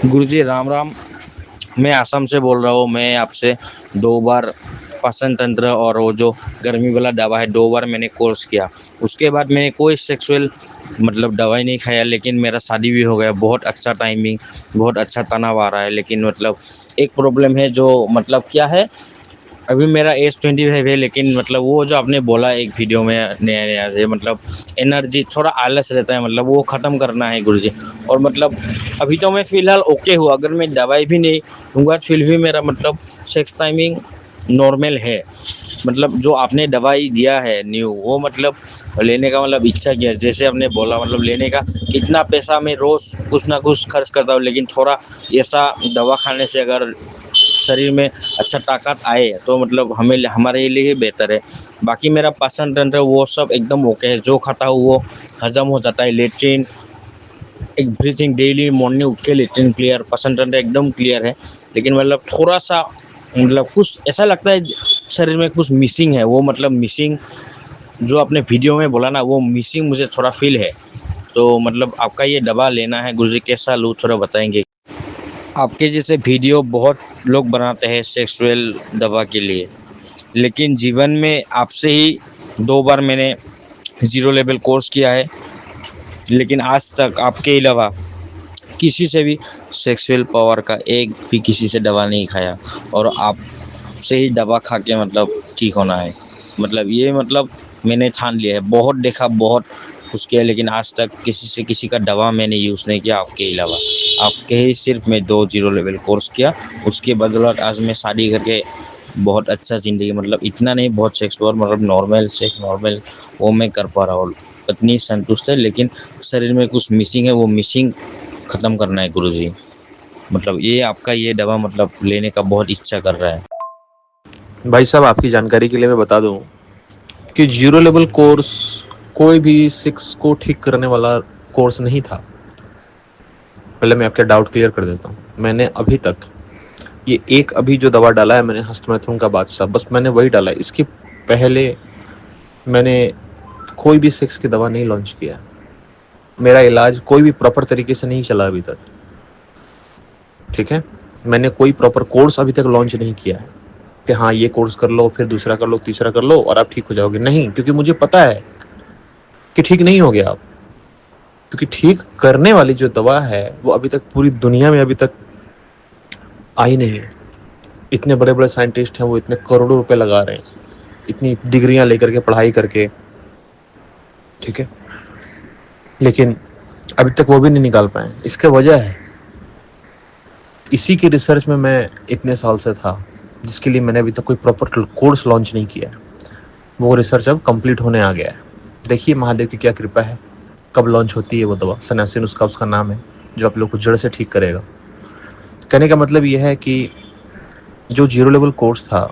गुरुजी राम राम। मैं आसाम से बोल रहा हूँ। मैं आपसे 2 बार पाचन तंत्र और वो जो गर्मी वाला दवा है 2 बार मैंने कोर्स किया। उसके बाद मैंने कोई सेक्सुअल मतलब दवाई नहीं खाया, लेकिन मेरा शादी भी हो गया। बहुत अच्छा टाइमिंग, बहुत अच्छा तनाव आ रहा है। लेकिन मतलब एक प्रॉब्लम है जो मतलब क्या है, अभी मेरा एज 25 है, लेकिन मतलब वो जो आपने बोला एक वीडियो में नया नया से मतलब एनर्जी थोड़ा आलस रहता है, मतलब वो ख़त्म करना है गुरुजी। और मतलब अभी तो मैं फ़िलहाल ओके हूँ, अगर मैं दवाई भी नहीं लूँगा तो फिर भी मेरा मतलब सेक्स टाइमिंग नॉर्मल है। मतलब जो आपने दवाई दिया है न्यू, वो मतलब लेने का मतलब इच्छा किया, जैसे आपने बोला मतलब लेने का इतना पैसा मैं रोज़ कुछ ना कुछ खर्च करता हूँ, लेकिन थोड़ा ऐसा दवा खाने से अगर शरीर में अच्छा ताकत आए तो मतलब हमें हमारे लिए ही बेहतर है। बाकी मेरा पाचन तंत्र वो सब एकदम ओके है, जो खाता हूँ वो हजम हो जाता है। लेट्रिन एक ब्रीथिंग डेली मॉर्निंग उठ के लेट्रिन क्लियर, पाचन तंत्र एकदम क्लियर है। लेकिन मतलब थोड़ा सा मतलब कुछ ऐसा लगता है शरीर में कुछ मिसिंग है, वो मतलब मिसिंग जो आपने वीडियो में बोला ना, वो मिसिंग मुझे थोड़ा फील है। तो मतलब आपका ये दवा लेना है गुरुजी, कैसा लूँ थोड़ा बताएंगे? आपके जैसे वीडियो बहुत लोग बनाते हैं सेक्सुअल दवा के लिए, लेकिन जीवन में आपसे ही 2 बार मैंने ज़ीरो लेवल कोर्स किया है, लेकिन आज तक आपके अलावा किसी से भी सेक्सुअल पावर का एक भी किसी से दवा नहीं खाया। और आपसे ही दवा खा के मतलब ठीक होना है। मतलब ये मतलब मैंने ठान लिया है, बहुत देखा, बहुत कुछ किया, लेकिन आज तक किसी से किसी का दवा मैंने यूज़ नहीं किया आपके अलावा। आपके ही सिर्फ मैं 2 ज़ीरो लेवल कोर्स किया, उसके बदौलत आज मैं शादी करके बहुत अच्छा ज़िंदगी, मतलब इतना नहीं बहुत सेक्स पर, मतलब नॉर्मल सेक्स नॉर्मल वो मैं कर पा रहा हूँ। पत्नी संतुष्ट है, लेकिन शरीर में कुछ मिसिंग है, वो मिसिंग ख़त्म करना है गुरुजी। मतलब ये आपका ये दवा मतलब लेने का बहुत इच्छा कर रहा है। भाई साहब, आपकी जानकारी के लिए मैं बता दूं कि जीरो लेवल कोर्स कोई भी सिक्स को ठीक करने वाला कोर्स नहीं था। पहले मैं आपके डाउट क्लियर कर देता हूँ। मैंने अभी तक ये एक अभी जो दवा डाला है मैंने, हस्तमैथुन का बादशाह, बस मैंने वही डाला है। इसके पहले मैंने कोई भी सेक्स की दवा नहीं लॉन्च किया। मेरा इलाज कोई भी प्रॉपर तरीके से नहीं चला अभी तक, ठीक है। मैंने कोई प्रॉपर कोर्स अभी तक लॉन्च नहीं किया है कि हाँ ये कोर्स कर लो, फिर दूसरा कर लो, तीसरा कर लो और आप ठीक हो जाओगे। नहीं, क्योंकि मुझे पता है कि ठीक नहीं हो गया आप। क्योंकि ठीक करने वाली जो दवा है वो अभी तक पूरी दुनिया में अभी तक आई नहीं है। इतने बड़े बड़े साइंटिस्ट हैं, वो इतने करोड़ों रुपए लगा रहे हैं, इतनी डिग्रियां लेकर के, पढ़ाई करके, ठीक है, लेकिन अभी तक वो भी नहीं निकाल पाए। इसके वजह है इसी की रिसर्च में मैं इतने साल से था, जिसके लिए मैंने अभी तक कोई प्रॉपर कोर्स लॉन्च नहीं किया। वो रिसर्च अब कंप्लीट होने आ गया है। देखिए महादेव की क्या कृपा है, कब लॉन्च होती है वो दवा। सन्यासी नुस्खा उसका नाम है, जो आप लोग को जड़ से ठीक करेगा। कहने का मतलब यह है कि जो जीरो लेवल कोर्स था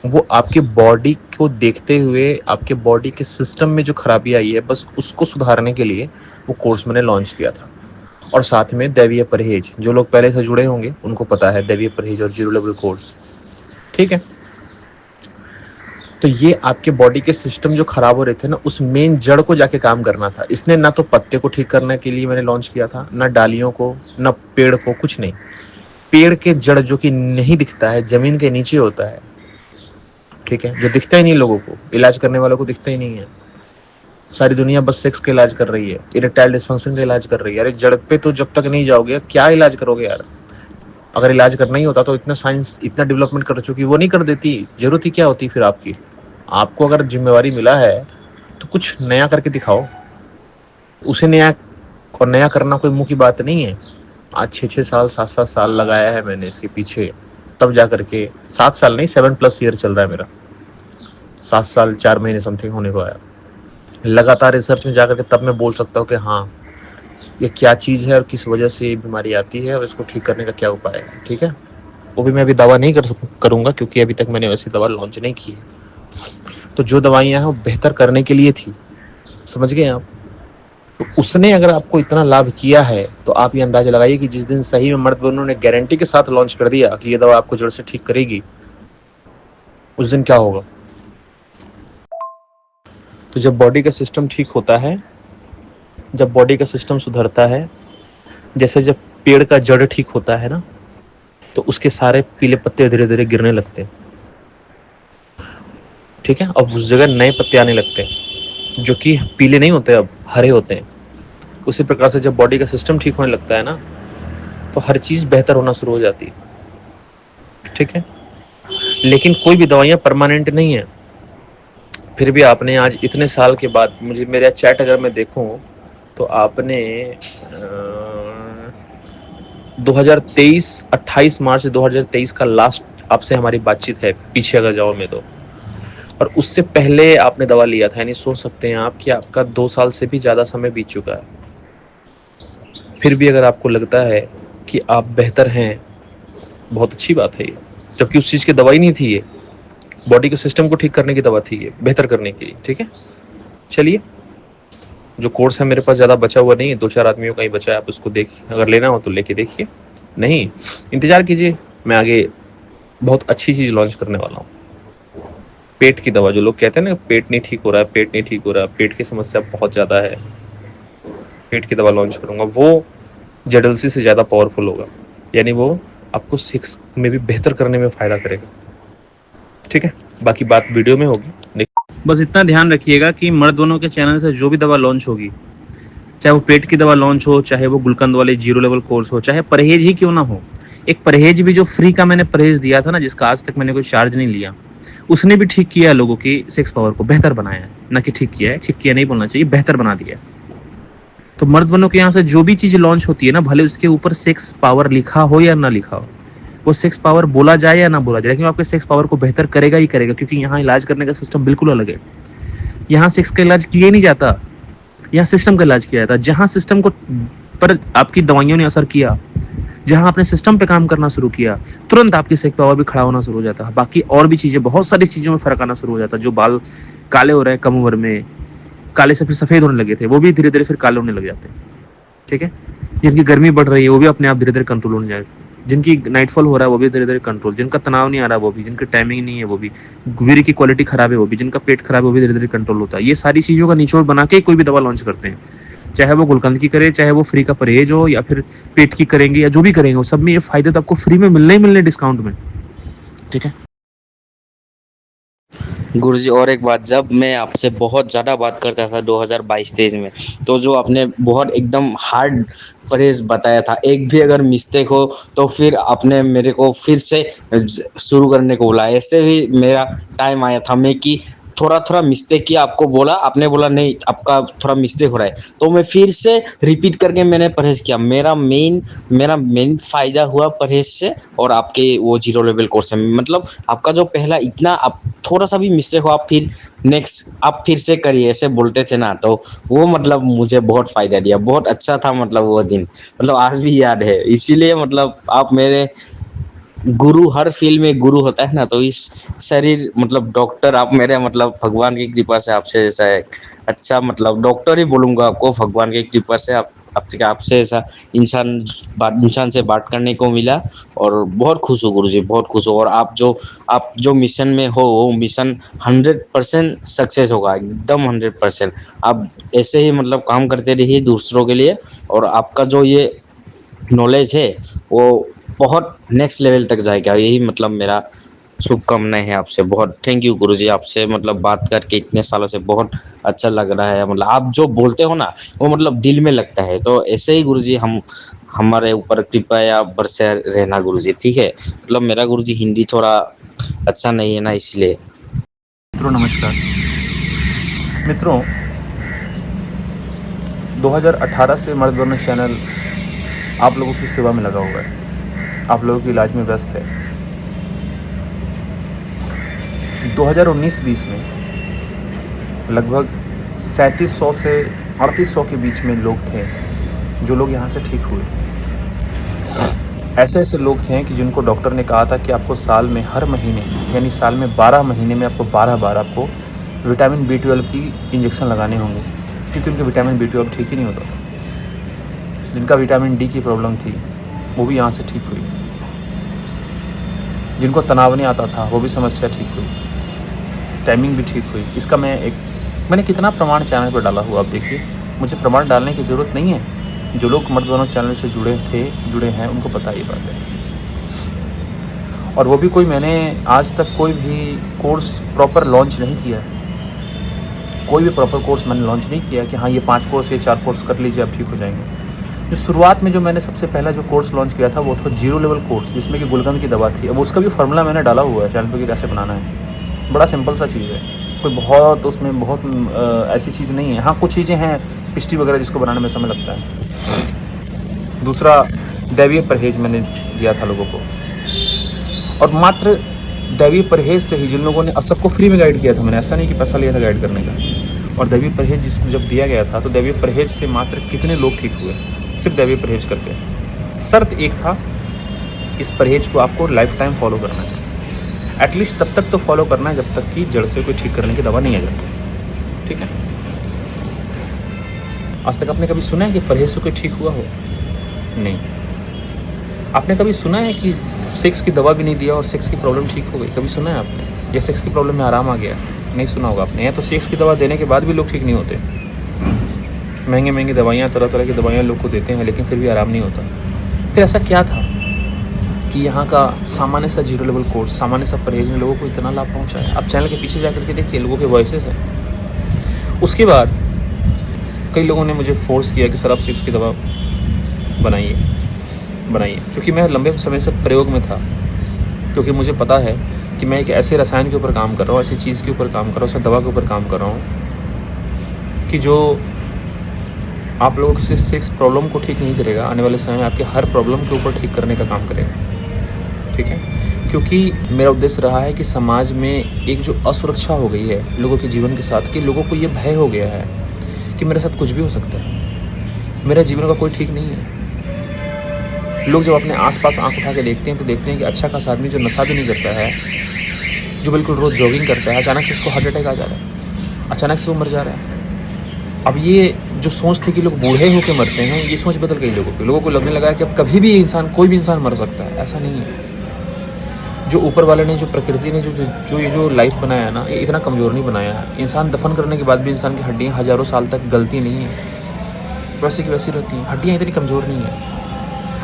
वो आपके बॉडी को देखते हुए, आपके बॉडी के सिस्टम में जो खराबी आई है बस उसको सुधारने के लिए वो कोर्स मैंने लॉन्च किया था। और साथ में दैवीय परहेज, जो लोग पहले से जुड़े होंगे उनको पता है दैवीय परहेज और जीरो लेवल कोर्स, ठीक है। तो ये आपके बॉडी के सिस्टम जो खराब हो रहे थे ना, उस मेन जड़ को जाके काम करना था। इसने ना तो पत्ते को ठीक करने के लिए मैंने लॉन्च किया था, ना डालियों को, ना पेड़ को, कुछ नहीं। पेड़ के जड़ जो कि नहीं दिखता है, जमीन के नीचे होता है, ठीक है, जो दिखता ही नहीं लोगों को, इलाज करने वालों को दिखता ही नहीं है। सारी दुनिया बस सेक्स का इलाज कर रही है, इरेक्टाइल डिस्फंक्शन का इलाज कर रही है। अरे जड़ पे तो जब तक नहीं जाओगे क्या इलाज करोगे यार। अगर इलाज करना ही होता तो इतना साइंस इतना डेवलपमेंट कर चुकी, वो नहीं कर देती। जरूरत ही क्या होती फिर आपकी। आपको अगर जिम्मेवारी मिला है तो कुछ नया करके दिखाओ। उसे नया और नया करना कोई मुंह की बात नहीं है। आज 6-6 साल, 7-7 साल लगाया है मैंने इसके पीछे, तब जा करके, 7 साल नहीं, 7+ ईयर चल रहा है मेरा। 7 साल 4 महीने समथिंग होने को आया लगातार रिसर्च में जाकर के, तब मैं बोल सकता हूँ कि हाँ ये क्या चीज़ है और किस वजह से ये बीमारी आती है और इसको ठीक करने का क्या उपाय है, ठीक है। वो भी मैं अभी दवा नहीं करूँगा, क्योंकि अभी तक मैंने वैसी दवा लॉन्च नहीं की है। तो जो दवाइयाँ हैं वो बेहतर करने के लिए थी, समझ गए आप। तो उसने अगर आपको इतना लाभ किया है तो आप ये अंदाजा लगाइए कि जिस दिन सही में मर्द बनो ने गारंटी के साथ लॉन्च कर दिया कि ये दवा आपको जड़ से ठीक करेगी, उस दिन क्या होगा। तो जब बॉडी का सिस्टम ठीक होता है, जब बॉडी का सिस्टम सुधरता है, जैसे जब पेड़ का जड़ ठीक होता है ना, तो उसके सारे पीले पत्ते धीरे धीरे गिरने लगते हैं, ठीक है, अब उस जगह नए पत्ते आने लगते हैं जो कि पीले नहीं होते, अब हरे होते हैं। उसी प्रकार से जब बॉडी का सिस्टम ठीक होने लगता है ना, तो हर चीज बेहतर होना शुरू हो जाती है, ठीक है। लेकिन कोई भी दवाइयाँ परमानेंट नहीं है। फिर भी आपने आज इतने साल के बाद, मुझे मेरा चैट अगर मैं देखूं तो आपने 2023 28 मार्च 2023 का लास्ट आपसे हमारी बातचीत है, पीछे अगर जाओ मैं तो, और उससे पहले आपने दवा लिया था, यानी सोच सकते हैं आप कि आपका 2 साल से भी ज़्यादा समय बीत चुका है। फिर भी अगर आपको लगता है कि आप बेहतर हैं, बहुत अच्छी बात है ये, जबकि उस चीज़ की दवाई नहीं थी ये, बॉडी के सिस्टम को ठीक करने की दवा थी ये, बेहतर करने के लिए, ठीक है। चलिए, जो कोर्स है मेरे पास ज़्यादा बचा हुआ नहीं है, 2-4 आदमियों का ही बचा है, आप उसको देखिए, अगर लेना हो तो लेके देखिए, नहीं इंतज़ार कीजिए, मैं आगे बहुत अच्छी चीज़ लॉन्च करने वाला हूँ। पेट की दवा, जो लोग कहते हैं ना पेट नहीं ठीक हो रहा है, पेट नहीं ठीक हो रहा है, पेट की समस्या बहुत ज़्यादा है, पेट की दवा लॉन्च करूँगा, वो जेडल्सी से ज़्यादा पावरफुल होगा, यानी वो आपको सेक्स में भी बेहतर करने में फ़ायदा करेगा, ठीक है। बाकी बात वीडियो में होगी। बस इतना ध्यान रखिएगा कि मर्द दोनों के चैनल से जो भी दवा लॉन्च होगी, चाहे वो पेट की दवा लॉन्च हो, चाहे वो गुलकंद वाले जीरो लेवल कोर्स हो, चाहे परहेज ही क्यों ना हो, एक परहेज भी जो फ्री का मैंने परहेज दिया था ना, जिसका आज तक मैंने कोई चार्ज नहीं लिया, उसने भी ठीक किया है, लोगों की सेक्स पावर को बेहतर बनाया है, ना कि ठीक किया है, ठीक किया नहीं बोलना चाहिए, बेहतर बना दिया है। तो मर्द बनों के यहाँ से जो भी चीज लॉन्च होती है ना, भले उसके ऊपर सेक्स पावर लिखा हो या ना लिखा हो, वो सेक्स पावर बोला जाए या ना बोला जाए, लेकिन आपके सेक्स पावर को बेहतर करेगा ही करेगा, क्योंकि यहाँ इलाज करने का सिस्टम बिल्कुल अलग है। यहाँ सेक्स का इलाज किया ही नहीं जाता, यहाँ सिस्टम का इलाज किया जाता है। जहाँ सिस्टम को पर आपकी दवाइयों ने असर किया, जहाँ आपने सिस्टम पे काम करना शुरू किया, तुरंत आपकी सेक्स पावर भी खड़ा होना शुरू हो जाता है। बाकी और भी चीजें, बहुत सारी चीजों में फर्क आना शुरू हो जाता है। जो बाल काले हो रहे हैं कम उम्र में, काले से फिर सफेद होने लगे थे, वो भी धीरे धीरे फिर काले होने लग जाते हैं, ठीक है। जिनकी गर्मी बढ़ रही है वो भी अपने आप धीरे धीरे कंट्रोल होने जाएगा, जिनकी नाइटफॉल हो रहा है वो भी धीरे धीरे कंट्रोल, जिनका तनाव नहीं आ रहा वो भी, जिनकी टाइमिंग नहीं है वो भी, वीर्य की क्वालिटी खराब है वो भी, जिनका पेट खराब है वो भी धीरे धीरे कंट्रोल होता है। ये सारी चीजों का निचोड़ बना के कोई भी दवा लॉन्च करते हैं, चाहे वो गुलकंद की करे, चाहे वो फ्री का परहेज हो, या फिर पेट की करेंगे, या जो भी करेंगे, वो सब में ये फायदे तो आपको फ्री में मिलने ही मिलने डिस्काउंट में, ठीक है। गुरुजी और एक बात, जब मैं आपसे बहुत ज़्यादा बात करता था 2022-23 में, तो जो आपने बहुत एकदम हार्ड परहेज बताया था, एक भी अगर मिस्टेक हो तो फिर आपने मेरे को फिर से शुरू करने को बोला। ऐसे भी मेरा टाइम आया था मैं कि थोड़ा थोड़ा मिस्टेक किया, आपको बोला, आपने बोला नहीं आपका थोड़ा मिस्टेक हो रहा है, तो मैं फिर से रिपीट करके मैंने परहेज किया। मेरा मेन फ़ायदा हुआ परहेज से और आपके वो जीरो लेवल कोर्स से। मतलब आपका जो पहला इतना, आप थोड़ा सा भी मिस्टेक हो आप फिर नेक्स्ट आप फिर से करिए, ऐसे बोलते थे ना, तो वो मतलब मुझे बहुत फ़ायदा दिया, बहुत अच्छा था मतलब वो दिन, मतलब आज भी याद है। इसीलिए मतलब आप मेरे गुरु, हर फील्ड में गुरु होता है ना, तो इस शरीर मतलब डॉक्टर आप मेरे, मतलब भगवान की कृपा से आपसे जैसा है अच्छा, मतलब डॉक्टर ही बोलूँगा आपको, भगवान की कृपा से आपसे ऐसा इंसान से बात करने को मिला, और बहुत खुश हूँ गुरुजी, बहुत खुश हूँ। और आप जो मिशन में हो वो मिशन 100% सक्सेस होगा, एकदम 100%। आप ऐसे ही मतलब काम करते रहिए दूसरों के लिए, और आपका जो ये नॉलेज है वो बहुत नेक्स्ट लेवल तक जाएगा, यही मतलब मेरा शुभकामनाएं है आपसे। बहुत थैंक यू गुरुजी, आपसे मतलब बात करके इतने सालों से बहुत अच्छा लग रहा है। मतलब आप जो बोलते हो ना वो मतलब दिल में लगता है, तो ऐसे ही गुरुजी हमारे ऊपर कृपा या बरसे रहना गुरुजी, ठीक है। मतलब मेरा गुरुजी हिंदी थोड़ा अच्छा नहीं है ना, इसलिए। मित्रों नमस्कार। मित्रों 2018 से मर्द वर्ण चैनल आप लोगों की सेवा में लगा हुआ है, आप लोगों के इलाज में व्यस्त है। 2019-20 में लगभग 3700 से 3800 के बीच में लोग थे जो लोग यहाँ से ठीक हुए। ऐसे ऐसे लोग थे कि जिनको डॉक्टर ने कहा था कि आपको साल में हर महीने, यानी साल में 12 महीने में आपको 12 बार आपको विटामिन B12 की इंजेक्शन लगाने होंगे, क्योंकि उनके विटामिन B12 ठीक ही नहीं होता। जिनका विटामिन D की प्रॉब्लम थी वो भी यहाँ से ठीक हुई, जिनको तनाव नहीं आता था वो भी समस्या ठीक हुई, टाइमिंग भी ठीक हुई। इसका मैंने कितना प्रमाण चैनल पर डाला हुआ, आप देखिए, मुझे प्रमाण डालने की ज़रूरत नहीं है। जो लोग मर्द बनों चैनल से जुड़े हैं उनको पता ये बात है। और वो भी कोई मैंने आज तक कोई भी कोर्स प्रॉपर लॉन्च नहीं किया, कोई भी प्रॉपर कोर्स मैंने लॉन्च नहीं किया कि हाँ ये 5 कोर्स ये 4 कोर्स कर लीजिए आप ठीक हो जाएंगे। जो शुरुआत में जो मैंने सबसे पहला जो कोर्स लॉन्च किया था वो था 0 लेवल कोर्स, जिसमें कि गुलकंद की दवा थी। अब उसका भी फार्मूला मैंने डाला हुआ है चैनल पर कि कैसे बनाना है, बड़ा सिंपल सा चीज़ है, कोई बहुत उसमें बहुत ऐसी चीज़ नहीं है। हाँ कुछ चीज़ें हैं पिस्टी वगैरह जिसको बनाने में समय लगता है। दूसरा दैवीय परहेज मैंने दिया था लोगों को, और मात्र दैवीय परहेज से ही जिन लोगों ने, अब सबको फ्री में गाइड किया था मैंने, ऐसा नहीं कि पैसा लिया था गाइड करने का। और दैवीय परहेज जिसको जब दिया गया था तो दैवीय परहेज से मात्र कितने लोग ठीक हुए, सिर्फ दैवीय परहेज करके। शर्त एक था, इस परहेज को आपको लाइफ टाइम फॉलो करना है, एटलीस्ट तब तक तो फॉलो करना है जब तक कि जड़ से कोई ठीक करने की दवा नहीं आ जाती, ठीक है। आज तक आपने कभी सुना है कि परहेज से कोई ठीक हुआ हो? नहीं। आपने कभी सुना है कि सेक्स की दवा भी नहीं दिया और सेक्स की प्रॉब्लम ठीक हो गई? कभी सुना है आपने? या सेक्स की प्रॉब्लम में आराम आ गया? नहीं सुना होगा आपने। या तो सेक्स की दवा देने के बाद भी लोग ठीक नहीं होते, महंगे महंगी दवाइयाँ, तरह तरह की दवाइयाँ लोग को देते हैं लेकिन फिर भी आराम नहीं होता। फिर ऐसा क्या था कि यहाँ का सामान्य सा 0 लेवल कोर्स, सामान्य सा परहेज ने लोगों को इतना लाभ पहुँचाया? आप चैनल के पीछे जा करके देखिए, लोगों के वॉइसेस हैं। उसके बाद कई लोगों ने मुझे फोर्स किया कि सर आप सेक्स की दवा बनाइए। क्योंकि मैं लंबे समय से प्रयोग में था, क्योंकि मुझे पता है कि मैं एक ऐसे रसायन के ऊपर काम कर रहा हूँ, ऐसी चीज़ के ऊपर काम कर रहा हूँ, ऐसे दवा के ऊपर काम कर रहा हूँ कि जो आप लोगों की सेक्स प्रॉब्लम को ठीक नहीं करेगा, आने वाले समय में आपके हर प्रॉब्लम के ऊपर ठीक करने का काम करेगा, ठीक है। क्योंकि मेरा उद्देश्य रहा है कि समाज में एक जो असुरक्षा हो गई है लोगों के जीवन के साथ, कि लोगों को ये भय हो गया है कि मेरे साथ कुछ भी हो सकता है, मेरा जीवन का कोई ठीक नहीं है। लोग जब अपने आसपास आंख उठा के देखते हैं तो देखते हैं कि अच्छा खासा आदमी जो नशा भी नहीं करता है, जो बिल्कुल रोज़ जॉगिंग करता है, अचानक से उसको हार्ट अटैक आ जा रहा है, अचानक से वो मर जा रहा है। अब ये जो सोच थी कि लोग बूढ़े होकर मरते हैं, ये सोच बदल गई लोगों को लगने लगा है कि अब कभी भी इंसान, कोई भी इंसान मर सकता है। ऐसा नहीं है। जो ऊपर वाले ने, जो प्रकृति ने जो लाइफ बनाया ना, ये इतना कमज़ोर नहीं बनाया है। इंसान दफन करने के बाद भी इंसान की हड्डियाँ हज़ारों साल तक गलती नहीं है, वैसे की वैसी रहती हैं। हड्डियाँ इतनी कमज़ोर नहीं है,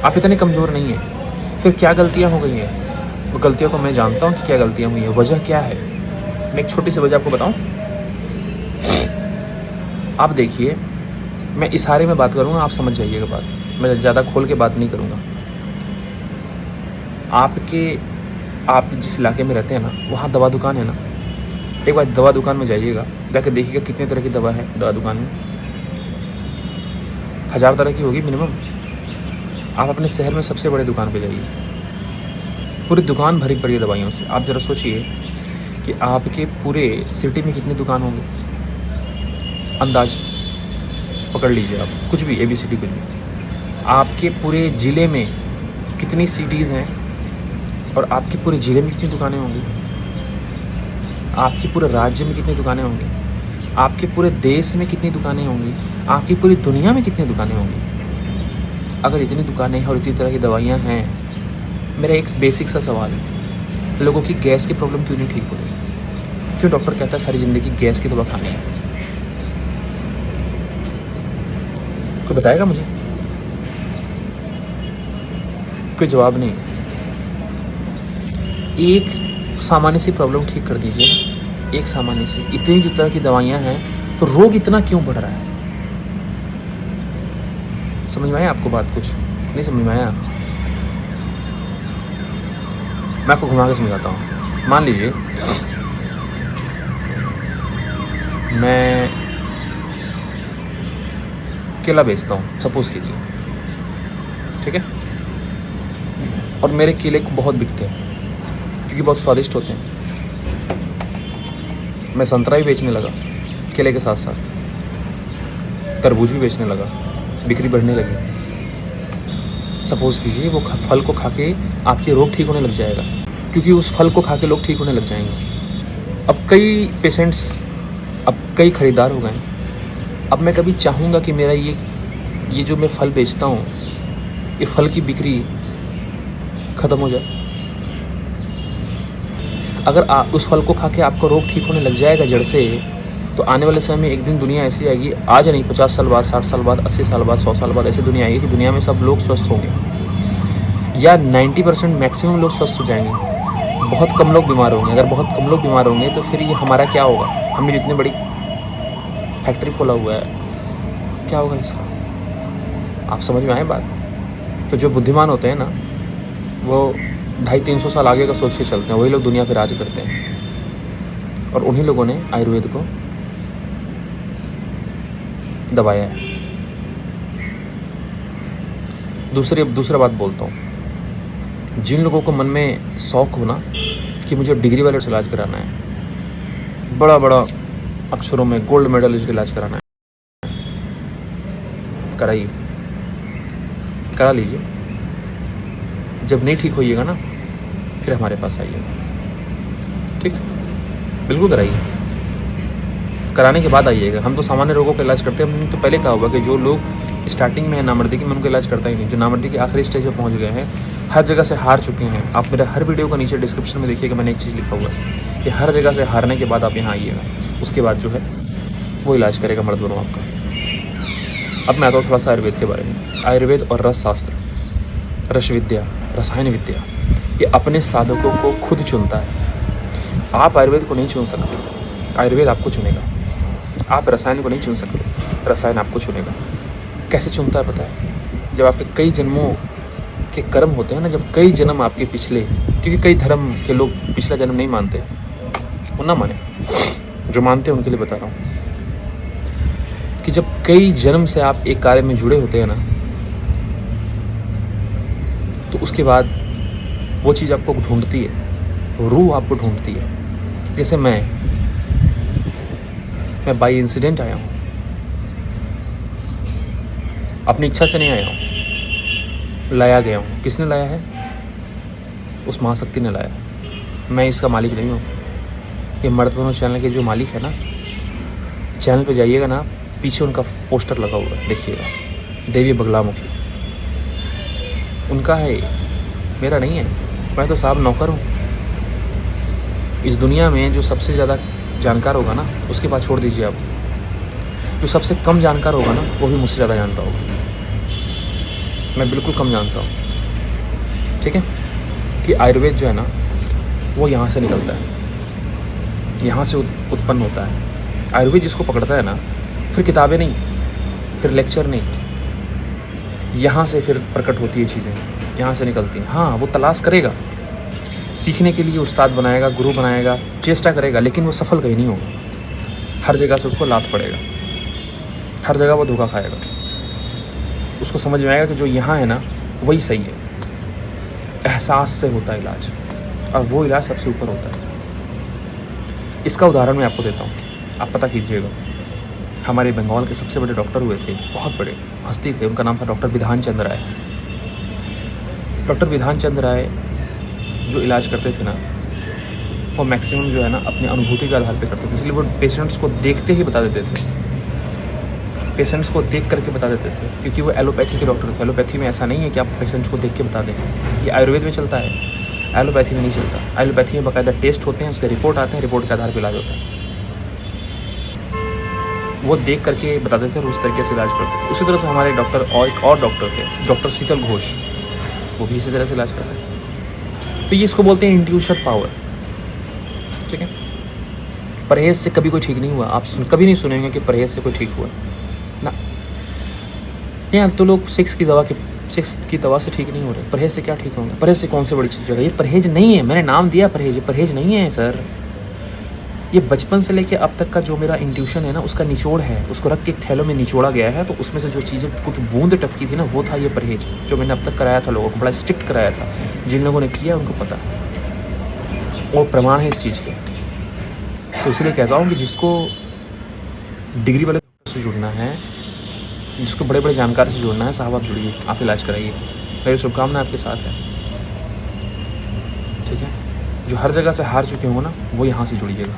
आप इतने कमज़ोर नहीं हैं। फिर क्या गलतियाँ हो गई हैं? वो गलतियों को मैं जानता हूँ कि क्या गलतियाँ हुई हैं, वजह क्या है। मैं एक छोटी सी वजह आपको बताऊँ। आप देखिए, मैं इशारे में बात करूँगा, आप समझ जाइएगा बात, मैं ज़्यादा खोल के बात नहीं करूँगा। आप जिस इलाके में रहते हैं ना, वहाँ दवा दुकान है ना, एक बार दवा दुकान में जाइएगा, जाकर देखिएगा कितने तरह की दवा है दवा दुकान में। 1000 तरह की होगी मिनिमम। आप अपने शहर में सबसे बड़े दुकान पे जाइए, पूरी दुकान भरी पड़ी है दवाइयों से। आप ज़रा सोचिए कि आपके पूरे सिटी में कितनी दुकान होंगी, अंदाज पकड़ लीजिए आप, कुछ भी ABCD कुछ भी। आपके पूरे ज़िले में कितनी सिटीज़ हैं और आपके पूरे ज़िले में कितनी दुकानें होंगी, आपके पूरे राज्य में कितनी दुकानें होंगी, आपके पूरे देश में कितनी दुकानें होंगी, आपकी पूरी दुनिया में कितनी दुकानें होंगी। अगर इतनी दुकानें हैं और इतनी तरह की दवाइयाँ हैं, मेरा एक बेसिक सा सवाल है, लोगों की गैस की प्रॉब्लम क्यों नहीं ठीक हो रही? क्यों डॉक्टर कहता है सारी ज़िंदगी गैस की दवा खानी है? कोई बताएगा मुझे? कोई जवाब नहीं। एक सामान्य सी प्रॉब्लम ठीक कर दीजिए, एक सामान्य सी। इतनी जो तरह की दवाइयाँ हैं तो रोग इतना क्यों बढ़ रहा है? समझ में आया आपको बात? कुछ नहीं समझ में आया? मैं आपको घुमा के समझाता हूँ। मान लीजिए मैं केला बेचता हूँ, सपोज कीजिए, ठीक है, और मेरे केले को बहुत बिकते हैं क्योंकि बहुत स्वादिष्ट होते हैं। मैं संतरा भी बेचने लगा केले के साथ साथ, तरबूज भी बेचने लगा, बिक्री बढ़ने लगी। सपोज कीजिए वो फल को खा के आपके रोग ठीक होने लग जाएगा, क्योंकि उस फल को खा के लोग ठीक होने लग जाएंगे। अब कई पेशेंट्स, अब कई खरीदार हो गए। अब मैं कभी चाहूँगा कि मेरा ये जो मैं फल बेचता हूँ, ये फल की बिक्री ख़त्म हो जाए। अगर आप उस फल को खा के आपका रोग ठीक होने लग जाएगा जड़ से, तो आने वाले समय में एक दिन दुनिया ऐसी आएगी, आज नहीं 50 साल बाद, 60 साल बाद, 80 साल बाद, 100 साल बाद ऐसी दुनिया आएगी कि दुनिया में सब लोग स्वस्थ होंगे या 90% मैक्सिमम लोग स्वस्थ हो जाएंगे, बहुत कम लोग बीमार होंगे। अगर बहुत कम लोग बीमार होंगे तो फिर ये हमारा क्या होगा? हमने जितनी बड़ी फैक्ट्री खोला हुआ है, क्या होगा इसका? आप समझ में आए बात? तो जो बुद्धिमान होते हैं ना, वो 250-300 साल आगे का सोच के चलते हैं, वही लोग दुनिया पे राज करते हैं। और उन्हीं लोगों ने आयुर्वेद को दबाया है। दूसरा बात बोलता हूँ, जिन लोगों को मन में शौक हो ना कि मुझे डिग्री वाले से इलाज कराना है, बड़ा बड़ा अक्षरों में गोल्ड मेडलिस्ट इलाज कराना है, कराइए, करा लीजिए। जब नहीं ठीक होइएगा ना, फिर हमारे पास आइएगा, ठीक है? बिल्कुल कराइए, कराने के बाद आइएगा। हम तो सामान्य रोगों का इलाज करते हैं। हमने तो पहले कहा हुआ कि जो लोग स्टार्टिंग में है नामर्दी की, मैं उनका इलाज करता ही नहीं। जो नामर्दी के आखिरी स्टेज पे पहुंच गए हैं, हर जगह से हार चुके हैं, आप मेरा हर वीडियो का नीचे डिस्क्रिप्शन में देखिएगा, मैंने एक चीज़ लिखा हुआ है कि हर जगह से हारने के बाद आप यहाँ आइएगा, उसके बाद जो है वो इलाज करेगा मर्द बनो आपका। अब मैं आता हूँ थोड़ा सा आयुर्वेद के बारे में। आयुर्वेद और रस शास्त्र, रस विद्या, रसायन विद्या, ये अपने साधकों को खुद चुनता है। आप आयुर्वेद को नहीं चुन सकते, आयुर्वेद आपको चुनेगा। आप रसायन को नहीं चुन सकते, रसायन आपको चुनेगा। कैसे चुनता है पता है? जब आपके कई जन्मों के कर्म होते हैं ना, जब कई जन्म आपके पिछले, क्योंकि कई धर्म के लोग पिछला जन्म नहीं मानते, वो ना माने, जो मानते हैं उनके लिए बता रहा हूँ कि जब कई जन्म से आप एक कार्य में जुड़े होते हैं ना, तो उसके बाद वो चीज़ आपको ढूंढती है, रूह आपको ढूंढती है। जैसे मैं बाई इंसिडेंट आया हूँ, अपनी इच्छा से नहीं आया हूँ, लाया गया हूँ। किसने लाया है? उस महाशक्ति ने लाया। मैं इसका मालिक नहीं हूँ। ये मर्द बनो चैनल के जो मालिक है ना, चैनल पे जाइएगा ना, पीछे उनका पोस्टर लगा हुआ है, देखिएगा, देवी बगलामुखी, उनका है, मेरा नहीं है। मैं तो साहब नौकर हूँ। इस दुनिया में जो सबसे ज़्यादा जानकार होगा ना, उसके बाद छोड़ दीजिए आप, जो सबसे कम जानकार होगा ना, वो भी मुझसे ज़्यादा जानता होगा। मैं बिल्कुल कम जानता हूँ, ठीक है? कि आयुर्वेद जो है ना, वो यहाँ से निकलता है, यहाँ से उत्पन्न होता है। आयुर्वेद जिसको पकड़ता है ना, फिर किताबें नहीं, फिर लेक्चर नहीं, यहाँ से फिर प्रकट होती है चीज़ें, यहाँ से निकलती हैं। हाँ, वो तलाश करेगा, सीखने के लिए उस्ताद बनाएगा, गुरु बनाएगा, चेष्टा करेगा, लेकिन वो सफल कहीं नहीं होगा। हर जगह से उसको लात पड़ेगा, हर जगह वो धोखा खाएगा। उसको समझ में आएगा कि जो यहाँ है ना, वही सही है। एहसास से होता है इलाज, और वो इलाज सबसे ऊपर होता है। इसका उदाहरण मैं आपको देता हूँ, आप पता कीजिएगा। हमारे बंगाल के सबसे बड़े डॉक्टर हुए थे, बहुत बड़े हस्ती थे, उनका नाम था डॉक्टर विधान चंद्र राय। डॉक्टर विधान चंद्र राय जो इलाज करते थे ना, वो मैक्सिमम जो है ना अपनी अनुभूति के आधार पे करते थे। इसलिए वो पेशेंट्स को देखते ही बता देते थे, पेशेंट्स को देख करके बता देते थे, क्योंकि वो एलोपैथी के डॉक्टर थे। एलोपैथी में ऐसा नहीं है कि आप पेशेंट्स को देख के बता दें, ये आयुर्वेद में चलता है, एलोपैथी में नहीं चलता। एलोपैथी में बाकायदा टेस्ट होते हैं, उसके रिपोर्ट आते हैं, रिपोर्ट के आधार पर इलाज होता है। वो देख करके बताते थे और उस तरीके से इलाज करते थे। उसी तरह से हमारे डॉक्टर और एक और डॉक्टर थे, डॉक्टर शीतल घोष, वो भी इसी तरह से इलाज करते हैं। तो ये इसको बोलते हैं इंट्यूशन पावर, ठीक है? परहेज से कभी कोई ठीक नहीं हुआ, आप कभी नहीं सुनेंगे कि परहेज से कोई ठीक हुआ ना। यार तो लोग सेक्स की दवा से ठीक नहीं हो रहे, परहेज से क्या ठीक होंगे? परहेज से कौन सी बड़ी चीज़ है? ये परहेज नहीं है, मैंने नाम दिया परहेज, परहेज नहीं है सर। ये बचपन से लेके अब तक का जो मेरा इंट्यूशन है ना, उसका निचोड़ है, उसको रख के एक थैलों में निचोड़ा गया है। तो उसमें से जो चीज़ें कुछ बूंद टपकी थी ना, वो था ये परहेज, जो मैंने अब तक कराया था लोगों को, बड़ा स्ट्रिक्ट कराया था। जिन लोगों ने किया उनको पता, वो प्रमाण है इस चीज़ के। तो इसलिए कहता हूँ कि जिसको डिग्री वाले डॉक्टर से जुड़ना है, जिसको बड़े बड़े जानकार से जुड़ना है, साहब आप जुड़िए, आप इलाज कराइए, मेरी शुभकामना आपके साथ है, ठीक है? जो हर जगह से हार चुके होंगे ना, वो यहाँ से जुड़िएगा।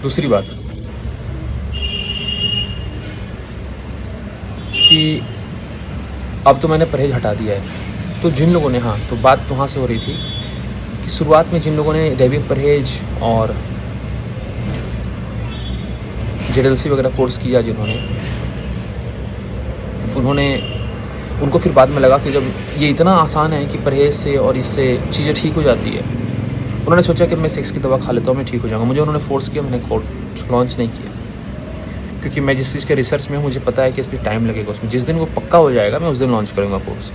दूसरी बात कि अब तो मैंने परहेज हटा दिया है, तो जिन लोगों ने, हाँ, तो बात तो वहाँ से हो रही थी कि शुरुआत में जिन लोगों ने दैविक परहेज और जेडएलसी वगैरह कोर्स किया जिन्होंने, उनको फिर बाद में लगा कि जब ये इतना आसान है कि परहेज़ से और इससे चीज़ें ठीक हो जाती है, उन्होंने सोचा कि मैं सेक्स की दवा खा लेता हूँ, मैं ठीक हो जाऊँगा। मुझे उन्होंने फ़ोर्स किया, मैंने कोर्स लॉन्च नहीं किया, क्योंकि मैं जिस चीज़ के रिसर्च में हूँ मुझे पता है कि इसमें टाइम लगेगा उसमें। जिस दिन वो पक्का हो जाएगा मैं उस दिन लॉन्च करूँगा कोर्स।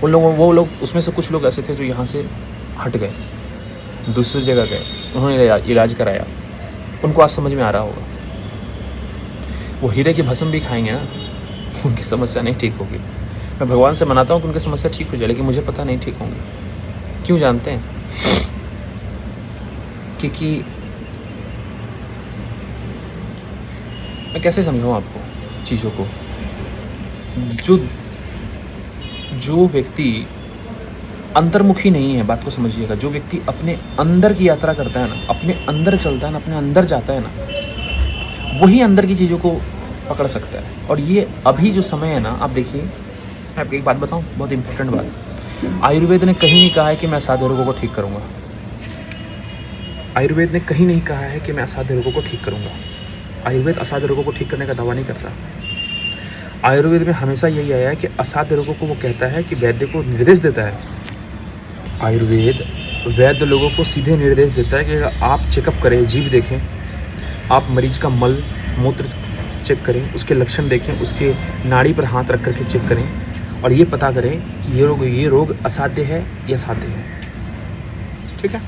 वो लोग उसमें से कुछ लोग ऐसे थे जो यहाँ से हट गए, दूसरी जगह गए, उन्होंने इलाज कराया, उनको आज समझ में आ रहा होगा। वो हीरे की भस्म भी खाएंगे ना, उनकी समस्या नहीं ठीक होगी। मैं भगवान से मनाता हूँ कि उनकी समस्या ठीक हो जाए, लेकिन मुझे पता नहीं ठीक होंगी। क्यों जानते हैं? क्योंकि मैं कैसे समझाऊँ आपको चीज़ों को, जो व्यक्ति अंतर्मुखी नहीं है, बात को समझिएगा, जो व्यक्ति अपने अंदर की यात्रा करता है ना, अपने अंदर चलता है ना, अपने अंदर जाता है ना, वही अंदर की चीज़ों को पकड़ सकता है। और ये अभी जो समय है ना, आप देखिए, मैं आपको एक बात बताऊं, बहुत इंपॉर्टेंट बात। आयुर्वेद ने कहीं नहीं कहा है कि मैं असाध्य रोगों को ठीक करूंगा। आयुर्वेद ने कहीं नहीं कहा है कि मैं असाध्य रोगों को ठीक करूंगा। आयुर्वेद असाध्य रोगों को ठीक करने का दावा नहीं करता। आयुर्वेद में हमेशा यही आया है कि असाध्य रोगों को वो कहता है कि वैद्य को निर्देश देता है। आयुर्वेद वैद्य लोगों को सीधे निर्देश देता है कि आप चेकअप करें, जीव देखें, आप मरीज का मल मूत्र चेक करें, उसके लक्षण देखें, उसके नाड़ी पर हाथ रख करके चेक करें और ये पता करें कि ये रोग असाध्य है या साध्य है। ठीक है?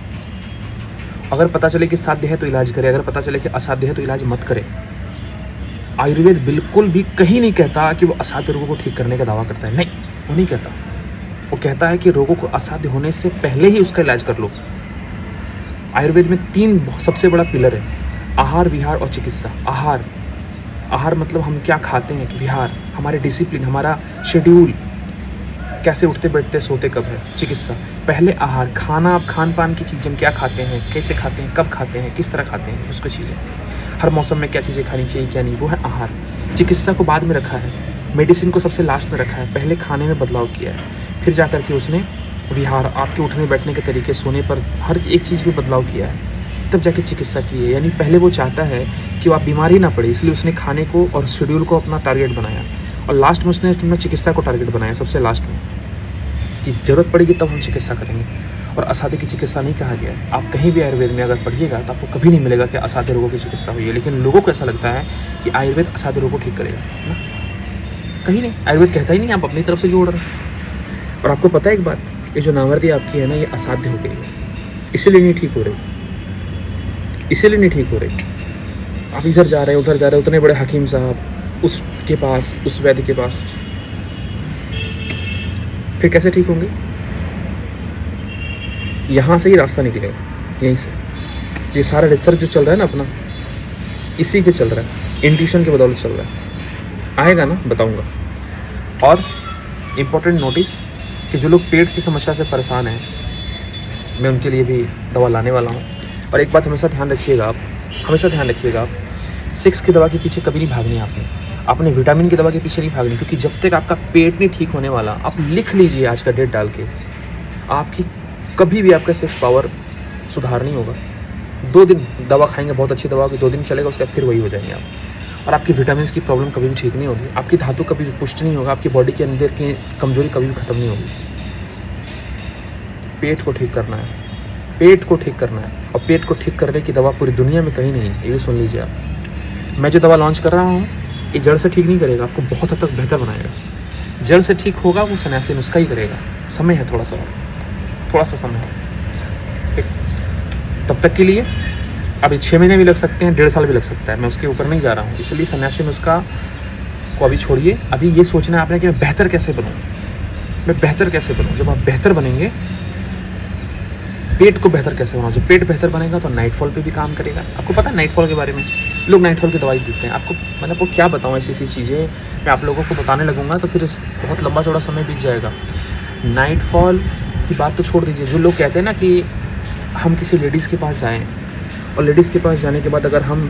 अगर पता चले कि साध्य है तो इलाज करें, अगर पता चले कि असाध्य है तो इलाज मत करें। आयुर्वेद बिल्कुल भी कहीं नहीं कहता कि वो असाध्य रोगों को ठीक करने का दावा करता है। नहीं, वो नहीं कहता। वो कहता है कि रोगों को असाध्य होने से पहले ही उसका इलाज कर लो। आयुर्वेद में 3 सबसे बड़ा पिलर है: आहार, विहार और चिकित्सा। आहार मतलब हम क्या खाते हैं, विहार हमारे डिसिप्लिन, हमारा शेड्यूल, कैसे उठते बैठते सोते कब है। चिकित्सा पहले आहार, खाना, खान पान की चीज़ें, हम क्या खाते हैं, कैसे खाते हैं, कब खाते हैं, किस तरह खाते हैं, उसको चीज़ें, हर मौसम में क्या चीज़ें खानी चाहिए क्या नहीं, वो है आहार। चिकित्सा को बाद में रखा है, मेडिसिन को सबसे लास्ट में रखा है, पहले खाने में बदलाव किया है, फिर जा करके उसने विहार, आपके उठने बैठने के तरीके, सोने पर हर एक चीज़ में बदलाव किया है, तब जाके चिकित्सा की है। यानी पहले वो चाहता है कि वो आप बीमार ही ना पड़े, इसलिए उसने खाने को और शेड्यूल को अपना टारगेट बनाया और लास्ट में उसने अपना चिकित्सा को टारगेट बनाया सबसे लास्ट में, कि ज़रूरत पड़ेगी तब हम चिकित्सा करेंगे। और असाध्य की चिकित्सा नहीं कहा गया है। आप कहीं भी आयुर्वेद में अगर पढ़िएगा तो आपको कभी नहीं मिलेगा कि असाध्य रोगों की चिकित्सा हुई है, लेकिन लोगों को ऐसा लगता है कि आयुर्वेद असाध्य रोगों को ठीक करेगा ना, कहीं नहीं। आयुर्वेद कहता ही नहीं, आप अपनी तरफ से जोड़ रहे हैं। और आपको पता है एक बात, ये जो नामर्दी आपकी है ना, ये असाध्य हो गई है, इसीलिए नहीं ठीक हो रही, इसीलिए नहीं ठीक हो रही। आप इधर जा रहे हैं, उधर जा रहे हैं, उतने बड़े हकीम साहब, उसके पास, उस वैद्य के पास, फिर कैसे ठीक होंगे? यहाँ से ही रास्ता निकलेगा, यहीं से। ये सारा रिसर्च जो चल रहा है ना अपना, इसी पे चल रहा है, इंट्यूशन के बदौलत चल रहा है। आएगा ना, बताऊंगा। और इम्पोर्टेंट नोटिस कि जो लोग पेट की समस्या से परेशान हैं, मैं उनके लिए भी दवा लाने वाला हूँ। और एक बात हमेशा ध्यान रखिएगा आप, हमेशा ध्यान रखिएगा आप, सेक्स की दवा के पीछे कभी नहीं भागनी आपने विटामिन की दवा के पीछे नहीं भागनी, क्योंकि जब तक आपका पेट नहीं ठीक होने वाला, आप लिख लीजिए आज का डेट डाल के, आपकी कभी भी आपका सेक्स पावर सुधार नहीं होगा। 2 दिन दवा खाएंगे, बहुत अच्छी दवा होगी, 2 दिन चलेगा, उसके बाद फिर वही हो जाएंगे आप। और आपकी विटामिन की प्रॉब्लम कभी भी ठीक नहीं होगी, आपकी धातु कभी भी पुष्ट नहीं होगा, आपकी बॉडी के अंदर की कमजोरी कभी भी खत्म नहीं होगी। पेट को ठीक करना है, पेट को ठीक करना है, और पेट को ठीक करने की दवा पूरी दुनिया में कहीं नहीं है, ये भी सुन लीजिए आप। मैं जो दवा लॉन्च कर रहा हूँ, ये जड़ से ठीक नहीं करेगा, आपको बहुत हद तक बेहतर बनाएगा। जड़ से ठीक होगा वो सन्यासी नुस्खा ही करेगा। समय है, थोड़ा सा समय है, ठीक। तब तक के लिए अभी 6 महीने भी लग सकते हैं, 1.5 साल भी लग सकता है, मैं उसके ऊपर नहीं जा रहा हूँ। इसलिए सन्यासी नुस्खा को अभी छोड़िए। अभी ये सोचना है आपने कि मैं बेहतर कैसे बनूँ, मैं बेहतर कैसे बनूँ। जब आप बेहतर बनेंगे, पेट को बेहतर कैसे बनाओ, जब पेट बेहतर बनेगा तो नाइटफॉल पे भी काम करेगा। आपको पता है नाइटफॉल के बारे में, लोग नाइटफॉल की दवाई देते हैं। आपको मतलब वो क्या बताऊँ, ऐसी चीज़ें मैं आप लोगों को बताने लगूंगा तो फिर बहुत लंबा चौड़ा समय बीत जाएगा। नाइटफॉल की बात तो छोड़ दीजिए। जो लोग कहते हैं ना कि हम किसी लेडीज़ के पास जाएँ, और लेडीज़ के पास जाने के बाद अगर हम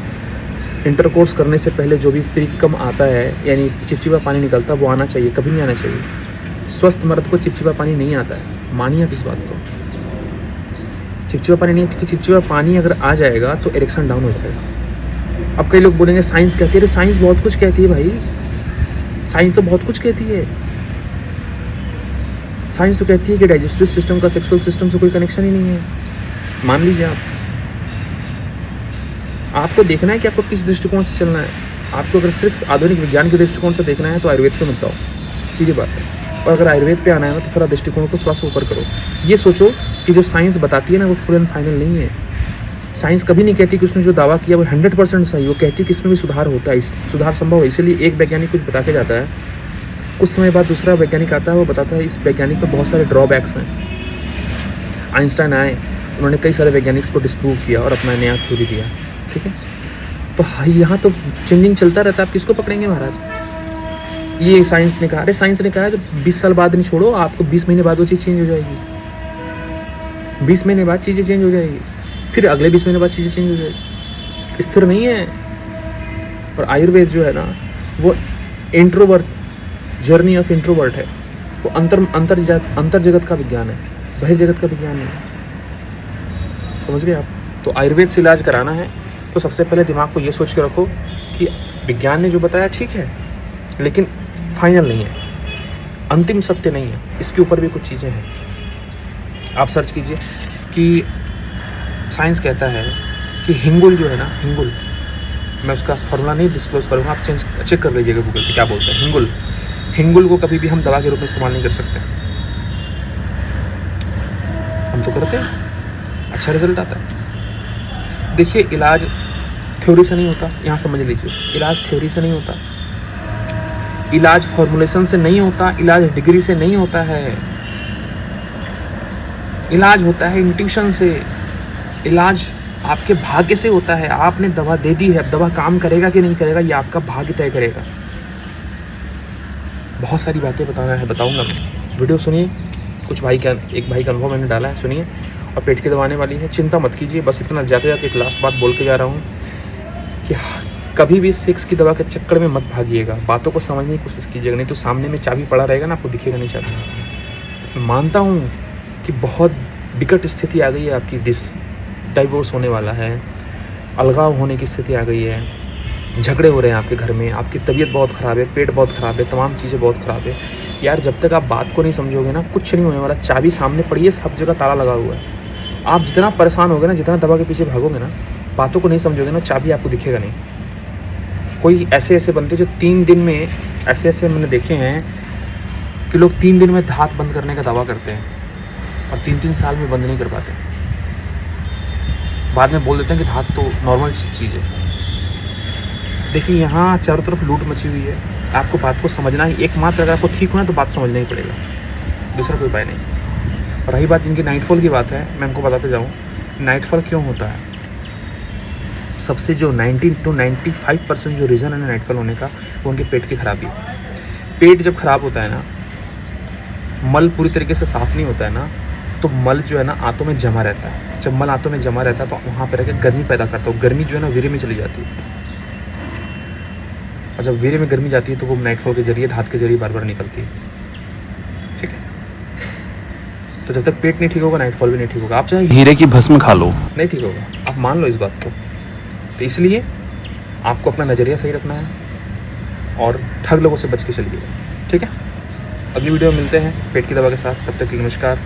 इंटरकोर्स करने से पहले जो भी प्रीकम आता है, यानी चिपचिपा पानी निकलता है, वो आना चाहिए, कभी नहीं आना चाहिए। स्वस्थ मर्द को चिपचिपा पानी नहीं आता है, मानिए आप इस बात को। चिपचिपा पानी नहीं, क्योंकि चिपचिपा पानी अगर आ जाएगा तो इरेक्शन डाउन हो जाएगा। अब कई लोग बोलेंगे साइंस कहती है, अरे साइंस बहुत कुछ कहती है भाई, साइंस तो बहुत कुछ कहती है। साइंस तो कहती है कि डाइजेस्टिव सिस्टम का सेक्सुअल सिस्टम से कोई कनेक्शन ही नहीं है, मान लीजिए आप। आपको देखना है कि आपको किस दृष्टिकोण से चलना है। आपको अगर सिर्फ आधुनिक विज्ञान के दृष्टिकोण से देखना है तो आयुर्वेद पे मत जाओ, सीधी बात है। और अगर आयुर्वेद पे आना है ना तो थोड़ा दृष्टिकोण को थोड़ा सा ऊपर करो। ये सोचो कि जो साइंस बताती है ना वो फुल एंड फाइनल नहीं है। साइंस कभी नहीं कहती कि उसने जो दावा किया वो 100% सही, वो कहती है कि इसमें भी सुधार होता है, सुधार संभव है। इसीलिए एक वैज्ञानिक कुछ बता के जाता है, कुछ समय बाद दूसरा वैज्ञानिक आता है, वो बताता है इस वैज्ञानिक पर बहुत सारे ड्रॉबैक्स हैं। आइंस्टाइन आए, उन्होंने कई सारे वैज्ञानिक को डिस्प्रूव किया और अपना नया थ्योरी दिया, ठीक है। तो यहाँ तो चेंजिंग चलता रहता है, आप किसको पकड़ेंगे महाराज। ये साइंस ने कहा, अरे साइंस ने कहा है तो 20 साल बाद नहीं छोड़ो, आपको 20 महीने बाद वो चीज़ चेंज हो जाएगी, 20 महीने बाद चीज़ें चेंज हो जाएगी, फिर अगले 20 महीने बाद चीज़ें चेंज हो जाएगी, स्थिर नहीं है। और आयुर्वेद जो है ना वो इंट्रोवर्ट, जर्नी ऑफ इंट्रोवर्ट है, वो अंतर जगत का विज्ञान है, बहिर्जगत का विज्ञान नहीं है, समझ गए आप। तो आयुर्वेद से इलाज कराना है तो सबसे पहले दिमाग को ये सोच के रखो कि विज्ञान ने जो बताया ठीक है, लेकिन फाइनल नहीं है, अंतिम सत्य नहीं है, इसके ऊपर भी कुछ चीज़ें हैं। आप सर्च कीजिए कि साइंस कहता है कि हिंगुल जो है ना, हिंगुल, मैं उसका फॉर्मूला नहीं डिस्क्लोज करूँगा, आप चेक कर लीजिएगा गूगल पे क्या बोलते हैं। हिंगुल को कभी भी हम दवा के रूप में इस्तेमाल नहीं कर सकते, हम तो करते हैं, अच्छा रिजल्ट आता है। देखिए इलाज थ्योरी से नहीं होता, यहाँ समझ लीजिए, इलाज थ्योरी से नहीं होता, इलाज फॉर्मुलेशन से नहीं होता, इलाज डिग्री से नहीं होता है, इलाज होता है इंट्यूशन से, इलाज आपके भाग्य से होता है। आपने दवा दे दी है, अब दवा काम करेगा कि नहीं करेगा ये आपका भाग्य तय करेगा। बहुत सारी बातें बताऊंगा मैं, वीडियो सुनिए। एक भाई का अनुभव मैंने डाला है, सुनिए। और पेट की दवाने वाली है, चिंता मत कीजिए। बस इतना जाते जाते एक लास्ट बात बोल के जा रहा हूँ कि कभी भी सेक्स की दवा के चक्कर में मत भागिएगा, बातों को समझने की कोशिश कीजिएगा, नहीं तो सामने में चाबी पड़ा रहेगा ना, आपको दिखेगा नहीं चाबी। मानता हूँ कि बहुत विकट स्थिति आ गई है आपकी, डाइवोर्स होने वाला है, अलगाव होने की स्थिति आ गई है, झगड़े हो रहे हैं आपके घर में, आपकी तबीयत बहुत ख़राब है, पेट बहुत ख़राब है, तमाम चीज़ें बहुत ख़राब है। यार जब तक आप बात को नहीं समझोगे ना कुछ नहीं होने वाला। चाबी सामने पड़ी है, सब जगह ताला लगा हुआ है। आप जितना परेशान होगे ना, जितना दवा के पीछे भागोगे ना, बातों को नहीं समझोगे ना, चाबी आपको दिखेगा नहीं। कोई ऐसे बंदे जो 3 दिन में, ऐसे मैंने देखे हैं कि लोग 3 दिन में धात बंद करने का दावा करते हैं और 3-3 साल में बंद नहीं कर पाते। बाद में बोल देते हैं कि धात तो नॉर्मल चीज़ है। देखिए यहाँ चारों तरफ लूट मची हुई है, आपको बात को समझना ही एकमात्र, अगर आपको ठीक होना तो बात समझना ही पड़ेगा, दूसरा कोई उपाय नहीं। और रही बात जिनकी नाइटफॉल की बात है, मैं उनको बताते जाऊँ नाइटफॉल क्यों होता है। सबसे जो 90 to 95% जो रीज़न है ना नाइटफॉल होने का, वो उनके पेट की खराबी। पेट जब खराब होता है ना, मल पूरी तरीके से साफ़ नहीं होता है ना, तो मल जो है ना आंतों में जमा रहता है। जब मल आंतों में जमा रहता है तो वहाँ पर रहकर गर्मी पैदा करता है, गर्मी जो है ना वीर्य में चली जाती है, और जब वीर्य में गर्मी जाती है तो वो नाइटफॉल के जरिए, धात के जरिए बार बार निकलती है, ठीक है। तो जब तक पेट नहीं ठीक होगा नाइटफॉल भी नहीं ठीक होगा। आप चाहे हीरे की भस्म खा लो, नहीं ठीक होगा, आप मान लो इस बात को। तो इसलिए आपको अपना नज़रिया सही रखना है और ठग लोगों से बच के चलिएगा, ठीक है। अगली वीडियो में मिलते हैं पेट की दवा के साथ, तब तक के लिए नमस्कार।